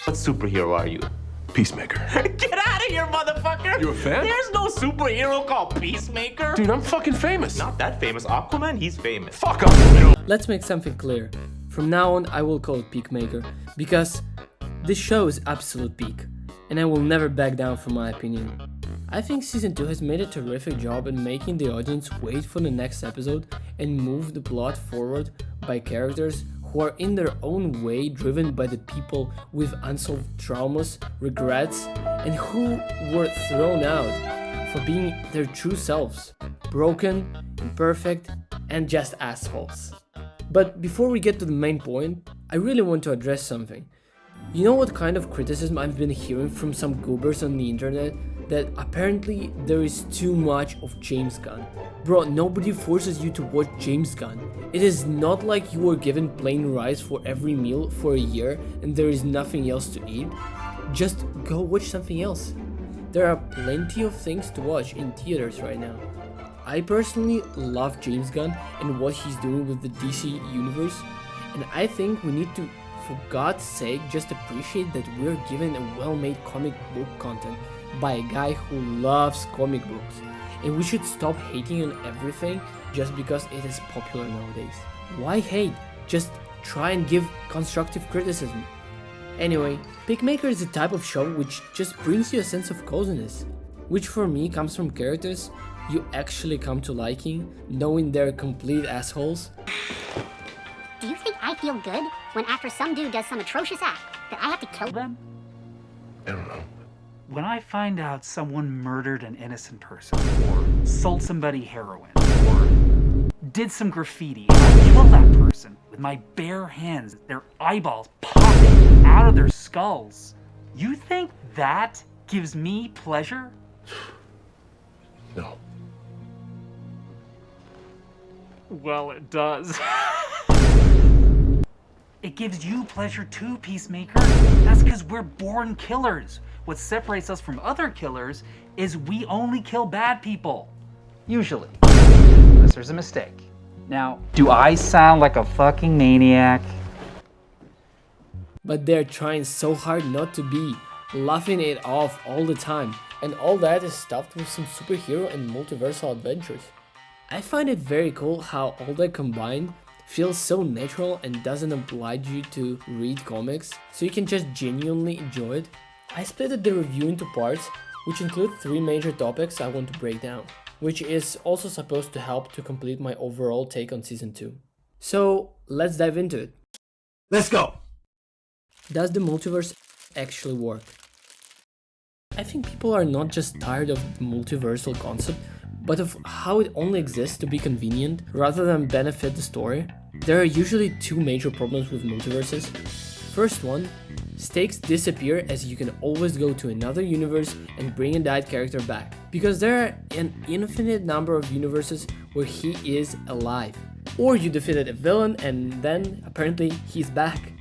What superhero are you? Peacemaker. Get out of here, motherfucker! You a fan? There's no superhero called Peacemaker. Dude, I'm fucking famous. Not that famous. Aquaman, he's famous. Fuck off. Let's make something clear. From now on, I will call it Peakmaker, because this show is absolute peak, and I will never back down from my opinion. I think Season 2 has made a terrific job in making the audience wait for the next episode and move the plot forward by characters who are in their own way driven by the people with unsolved traumas, regrets, and who were thrown out for being their true selves, broken, imperfect, and just assholes. But before we get to the main point, I really want to address something. You know what kind of criticism I've been hearing from some goobers on the internet? That apparently there is too much of James Gunn. Bro, nobody forces you to watch James Gunn. It is not like you were given plain rice for every meal for a year and there is nothing else to eat. Just go watch something else. There are plenty of things to watch in theaters right now. I personally love James Gunn and what he's doing with the DC universe, and I think we need to, for God's sake, just appreciate that we're given a well-made comic book content by a guy who loves comic books, and we should stop hating on everything just because it is popular nowadays. Why hate? Just try and give constructive criticism. Anyway, Peacemaker is a type of show which just brings you a sense of coziness, which for me comes from characters you actually come to liking, knowing they're complete assholes. Do you think I feel good when after some dude does some atrocious act that I have to kill them? I don't know. When I find out someone murdered an innocent person, or sold somebody heroin, or did some graffiti, and I kill that person with my bare hands, their eyeballs popping out of their skulls, you think that gives me pleasure? No. Well, it does. It gives you pleasure too, Peacemaker. That's because we're born killers. What separates us from other killers is we only kill bad people. Usually. Unless there's a mistake. Now, do I sound like a fucking maniac? But they're trying so hard not to be, laughing it off all the time, and all that is stuffed with some superhero and multiversal adventures. I find it very cool how all that combined feels so natural and doesn't oblige you to read comics, so you can just genuinely enjoy it. I split the review into parts, which include 3 major topics I want to break down, which is also supposed to help to complete my overall take on Season 2. So let's dive into it. Let's go! Does the multiverse actually work? I think people are not just tired of the multiversal concept, but of how it only exists to be convenient rather than benefit the story. There are usually 2 major problems with multiverses. First one, stakes disappear as you can always go to another universe and bring a died character back, because there are an infinite number of universes where he is alive. Or you defeated a villain and then apparently he's back.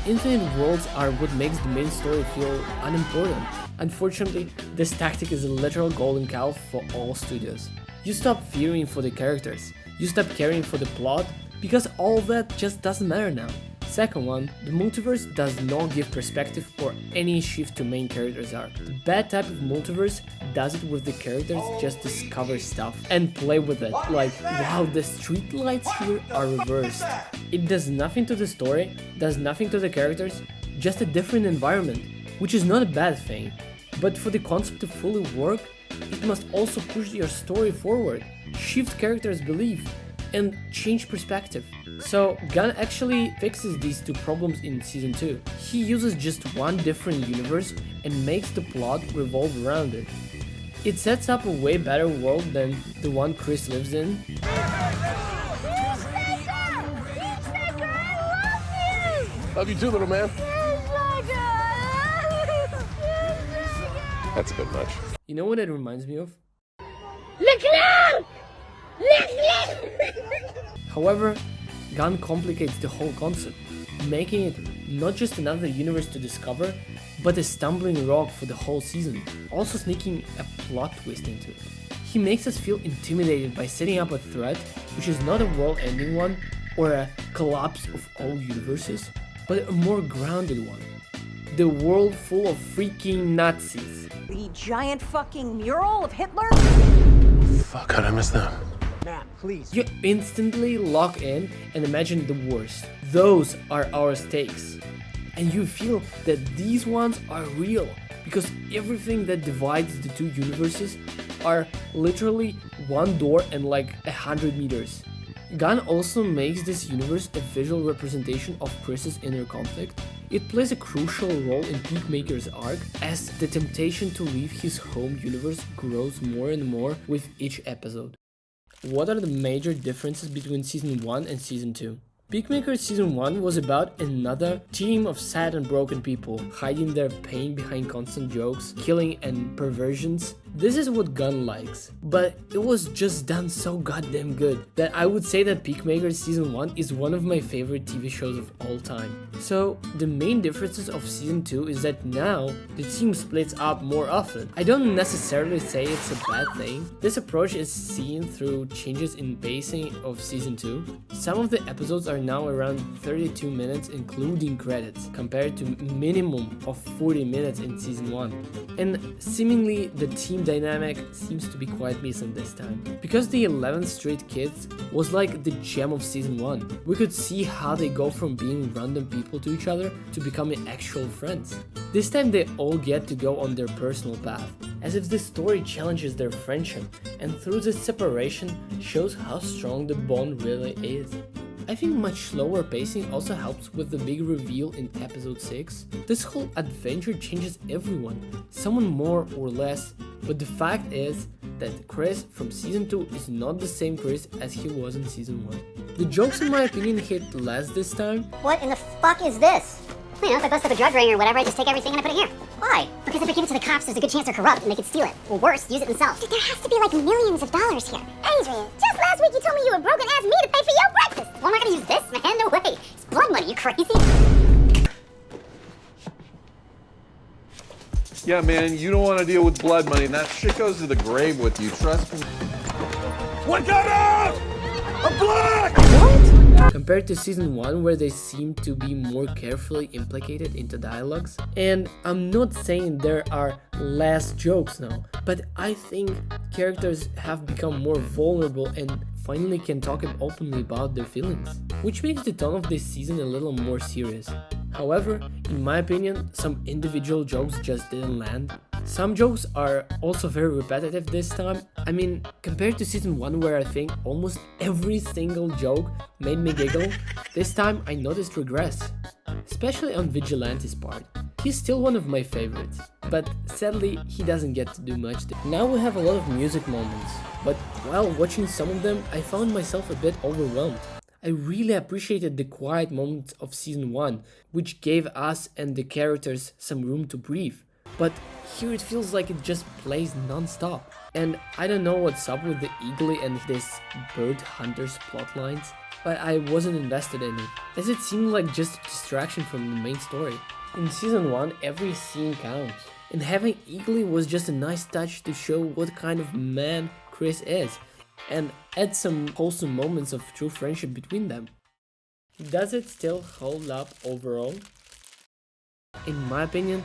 Infinite worlds are what makes the main story feel unimportant. Unfortunately, this tactic is a literal golden cow for all studios. You stop fearing for the characters, you stop caring for the plot, because all that just doesn't matter now. Second one, the multiverse does not give perspective or any shift to main characters' arc. The bad type of multiverse does it with the characters just discover stuff and play with it, like, wow, the streetlights here are reversed. It does nothing to the story, does nothing to the characters, just a different environment, which is not a bad thing. But for the concept to fully work, it must also push your story forward, shift characters' belief, and change perspective. So Gunn actually fixes these 2 problems in Season 2. He uses just one different universe and makes the plot revolve around it. It sets up a way better world than the one Chris lives in. Love you too, little man. That's a bit much. You know what it reminds me of? However, Gunn complicates the whole concept, making it not just another universe to discover, but a stumbling rock for the whole season, also sneaking a plot twist into it. He makes us feel intimidated by setting up a threat which is not a world-ending one or a collapse of all universes, but a more grounded one. the world full of freaking Nazis. The giant fucking mural of Hitler? Fuck, how'd I miss them? Matt, please. You instantly lock in and imagine the worst. Those are our stakes. And you feel that these ones are real, because everything that divides the two universes are literally one door and like 100 meters. Gunn also makes this universe a visual representation of Chris's inner conflict. It plays a crucial role in Peakmaker's arc, as the temptation to leave his home universe grows more and more with each episode. What are the major differences between Season 1 and Season 2? Peacemaker Season 1 was about another team of sad and broken people, hiding their pain behind constant jokes, killing and perversions. This is what Gunn likes, but it was just done so goddamn good that I would say that Peacemaker Season 1 is one of my favorite TV shows of all time. So the main differences of Season 2 is that now the team splits up more often. I don't necessarily say it's a bad thing. This approach is seen through changes in pacing of Season 2. Some of the episodes are now around 32 minutes including credits, compared to minimum of 40 minutes in Season 1. And seemingly the team dynamic seems to be quite missing this time. Because the 11th Street Kids was like the gem of Season 1. We could see how they go from being random people to each other to becoming actual friends. This time they all get to go on their personal path, as if the story challenges their friendship, and through this separation shows how strong the bond really is. I think much slower pacing also helps with the big reveal in episode 6. This whole adventure changes everyone, someone more or less, but the fact is that Chris from Season 2 is not the same Chris as he was in Season 1. The jokes in my opinion hit less this time. What in the fuck is this? You know, if I bust up a drug ring or whatever, I just take everything and I put it here. Why? Because if I give it to the cops, there's a good chance they're corrupt and they could steal it. Or worse, use it themselves. Dude, there has to be like millions of dollars here. Adrian, just last week you told me you were broken-ass me to pay for your breakfast. Well, I'm not gonna use this, man. No way. It's blood money, you crazy? Yeah, man, you don't want to deal with blood money, and that shit goes to the grave with you, trust me. What got out? I'm black! Compared to Season 1 where they seem to be more carefully implicated into dialogues. And I'm not saying there are less jokes now, but I think characters have become more vulnerable and finally can talk openly about their feelings, which makes the tone of this season a little more serious. However, in my opinion, some individual jokes just didn't land. Some jokes are also very repetitive this time. I mean, compared to Season 1 where I think almost every single joke made me giggle, this time I noticed regress. Especially on Vigilante's part. He's still one of my favorites, but sadly he doesn't get to do much. Now we have a lot of music moments, but while watching some of them I found myself a bit overwhelmed. I really appreciated the quiet moments of Season 1, which gave us and the characters some room to breathe. But here it feels like it just plays non-stop. And I don't know what's up with the Eagly and this bird hunters plotlines, but I wasn't invested in it, as it seemed like just a distraction from the main story. In Season 1, every scene counts, and having Eagly was just a nice touch to show what kind of man Chris is, and add some wholesome moments of true friendship between them. Does it still hold up overall? In my opinion,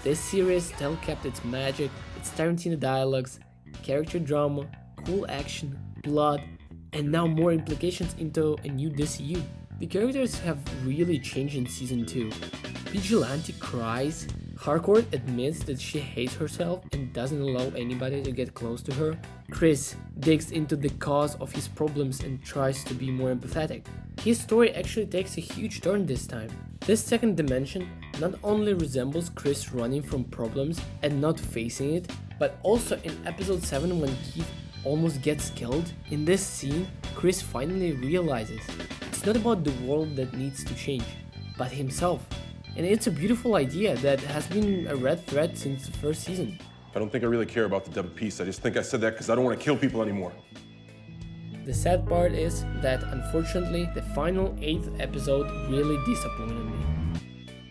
this series still kept its magic, its Tarantino dialogues, character drama, cool action, blood, and now more implications into a new DCU. The characters have really changed in Season 2. Vigilante cries, Harcourt admits that she hates herself and doesn't allow anybody to get close to her. Chris digs into the cause of his problems and tries to be more empathetic. His story actually takes a huge turn this time. This second dimension not only resembles Chris running from problems and not facing it, but also in episode 7 when Keith almost gets killed. In this scene, Chris finally realizes it's not about the world that needs to change, but himself. And it's a beautiful idea that has been a red thread since the first season. I don't think I really care about the double piece. I just think I said that because I don't want to kill people anymore. The sad part is that unfortunately the final 8th episode really disappointed me.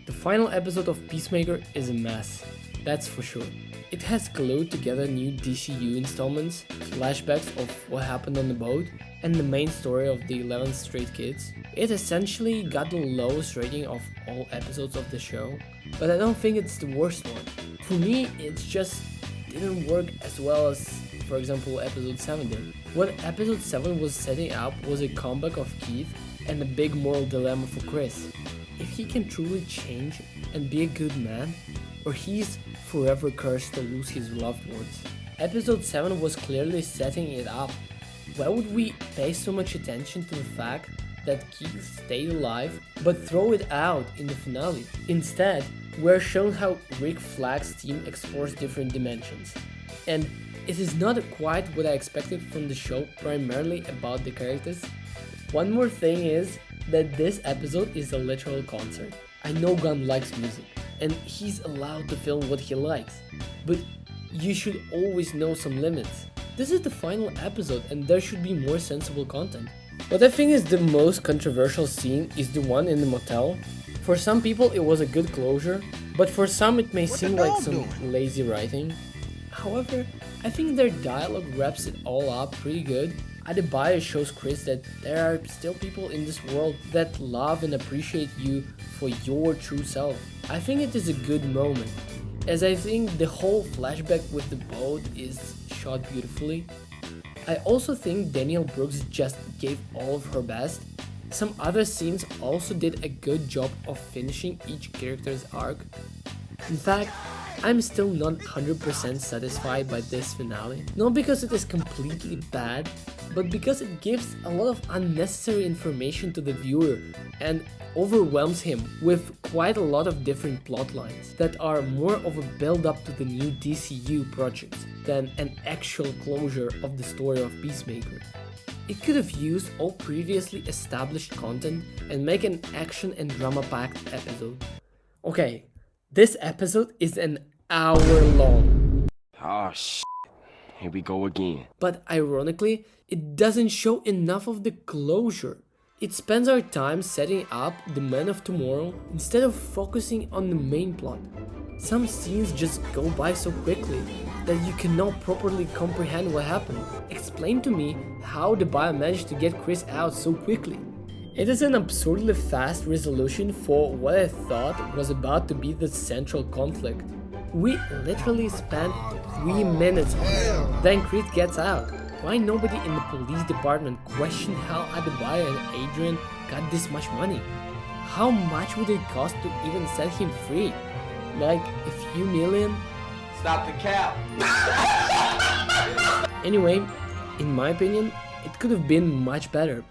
The final episode of Peacemaker is a mess, that's for sure. It has glued together new DCU installments, flashbacks of what happened on the boat, and the main story of the 11th Street Kids. It essentially got the lowest rating of all episodes of the show, but I don't think it's the worst one. For me, it just didn't work as well as, for example, episode 7 did. What episode 7 was setting up was a comeback of Keith and a big moral dilemma for Chris. If he can truly change and be a good man, or he's forever cursed to lose his loved ones. Episode 7 was clearly setting it up. Why would we pay so much attention to the fact that Keith stayed alive but throw it out in the finale? Instead, we're shown how Rick Flagg's team explores different dimensions. And it is not quite what I expected from the show, primarily about the characters. One more thing is that this episode is a literal concert. I know Gunn likes music, and he's allowed to film what he likes, but you should always know some limits. This is the final episode and there should be more sensible content. What I think is the most controversial scene is the one in the motel. For some people it was a good closure, but for some it may seem like some lazy writing. However, I think their dialogue wraps it all up pretty good. Adebayo shows Chris that there are still people in this world that love and appreciate you for your true self. I think it is a good moment, as I think the whole flashback with the boat is shot beautifully. I also think Danielle Brooks just gave all of her best. Some other scenes also did a good job of finishing each character's arc. In fact, I'm still not 100% satisfied by this finale, not because it is completely bad, but because it gives a lot of unnecessary information to the viewer and overwhelms him with quite a lot of different plot lines that are more of a build-up to the new DCU projects than an actual closure of the story of Peacemaker. It could have used all previously established content and make an action and drama-packed episode. Okay, this episode is an hour long. Oh here we go again. But ironically, it doesn't show enough of the closure. It spends our time setting up the Man of Tomorrow instead of focusing on the main plot. Some scenes just go by so quickly that you cannot properly comprehend what happened. Explain to me how the Bio managed to get Chris out so quickly. It is an absurdly fast resolution for what I thought was about to be the central conflict. We literally spent 3 minutes on it, then Chris gets out. Why nobody in the police department questioned how Adebayo and Adrian got this much money? How much would it cost to even set him free? Like a few million? Stop the cap. Anyway, in my opinion, it could have been much better.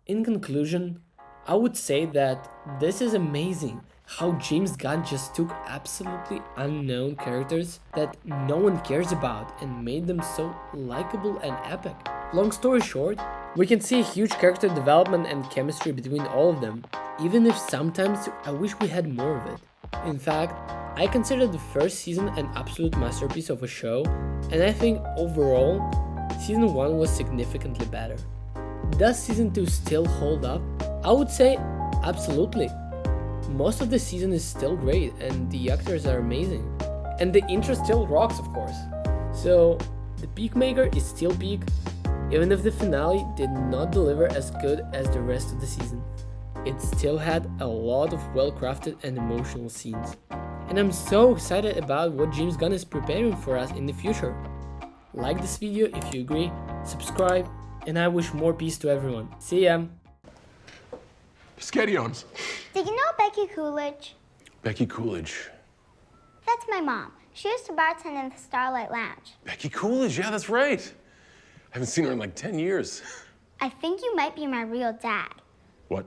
In conclusion, I would say that this is amazing how James Gunn just took absolutely unknown characters that no one cares about and made them so likable and epic. Long story short, we can see huge character development and chemistry between all of them, even if sometimes I wish we had more of it. In fact, I consider the first season an absolute masterpiece of a show, and I think overall, season 1 was significantly better. Does season 2 still hold up? I would say absolutely. Most of the season is still great and the actors are amazing. And the intro still rocks, of course. So, the Peakmaker is still peak, even if the finale did not deliver as good as the rest of the season. It still had a lot of well-crafted and emotional scenes. And I'm so excited about what James Gunn is preparing for us in the future. Like this video if you agree, subscribe, and I wish more peace to everyone. See ya! Spaghettios. Did you know Becky Coolidge? Becky Coolidge. That's my mom. She used to bartend in the Starlight Lounge. Becky Coolidge, yeah, that's right. I haven't seen her in like 10 years. I think you might be my real dad. What?